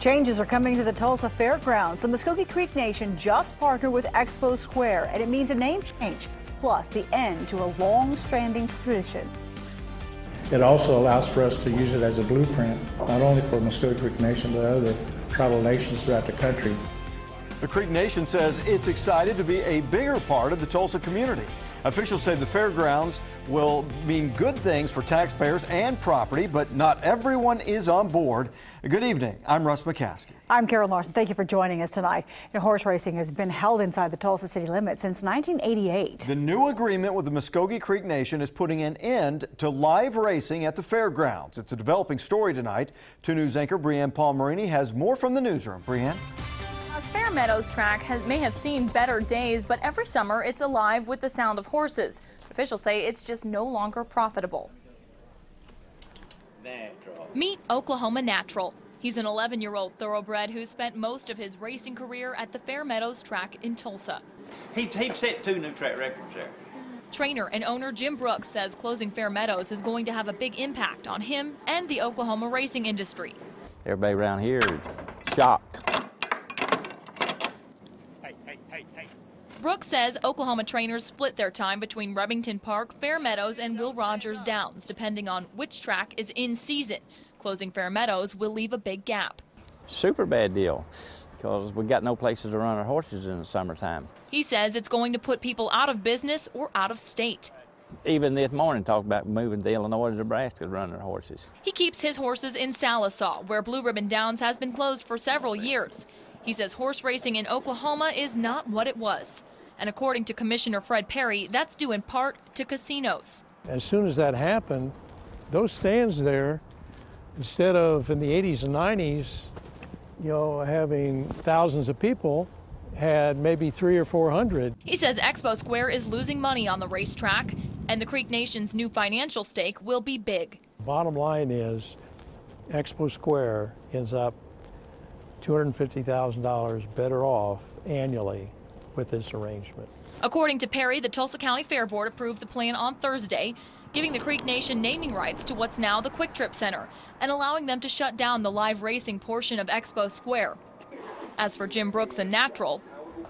Changes are coming to the Tulsa Fairgrounds. The Muskogee Creek Nation just partnered with Expo Square, and it means a name change, plus the end to a long-standing tradition. It also allows for us to use it as a blueprint, not only for Muskogee Creek Nation, but other tribal nations throughout the country. The Creek Nation says it's excited to be a bigger part of the Tulsa community. Officials say the fairgrounds will mean good things for taxpayers and property, but not everyone is on board. Good evening. I'm Russ McCaskey. I'm Carol Larson. Thank you for joining us tonight. Horse racing has been held inside the Tulsa city limits since 1988. The new agreement with the Muskogee Creek Nation is putting an end to live racing at the fairgrounds. It's a developing story tonight. 2 News anchor Brianne Palmerini has more from the newsroom. Brianne? Fair Meadows track may have seen better days, but every summer it's alive with the sound of horses. Officials say it's just no longer profitable. Meet Oklahoma Natural. He's an 11-year-old thoroughbred who spent most of his racing career at the Fair Meadows track in Tulsa. He set 2 new track records there. Trainer and owner Jim Brooks says closing Fair Meadows is going to have a big impact on him and the Oklahoma racing industry. Everybody around here is shocked. Brooks says Oklahoma trainers split their time between Remington Park, Fair Meadows, and Will Rogers Downs, depending on which track is in season. Closing Fair Meadows will leave a big gap. Super bad deal, because we got no places to run our horses in the summertime. He says it's going to put people out of business or out of state. Even this morning talked about moving to Illinois and Nebraska to run their horses. He keeps his horses in Salisaw, where Blue Ribbon Downs has been closed for several years. He says horse racing in Oklahoma is not what it was. And according to Commissioner Fred Perry, that's due in part to casinos. As soon as that happened, those stands there, instead of in the 80s and 90s, having thousands of people, had maybe 300 or 400. He says Expo Square is losing money on the racetrack, and the Creek Nation's new financial stake will be big. Bottom line is, Expo Square ends up $250,000 better off annually with this arrangement. According to Perry, the Tulsa County Fair Board approved the plan on Thursday, giving the Creek Nation naming rights to what's now the Quick Trip Center and allowing them to shut down the live racing portion of Expo Square. As for Jim Brooks and Natural,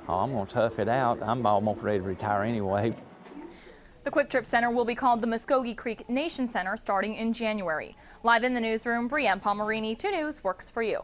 I'm going to tough it out. I'm almost ready to retire anyway. The Quick Trip Center will be called the Muskogee Creek Nation Center starting in January. Live in the newsroom, Brianne Palmerini, 2 News works for you.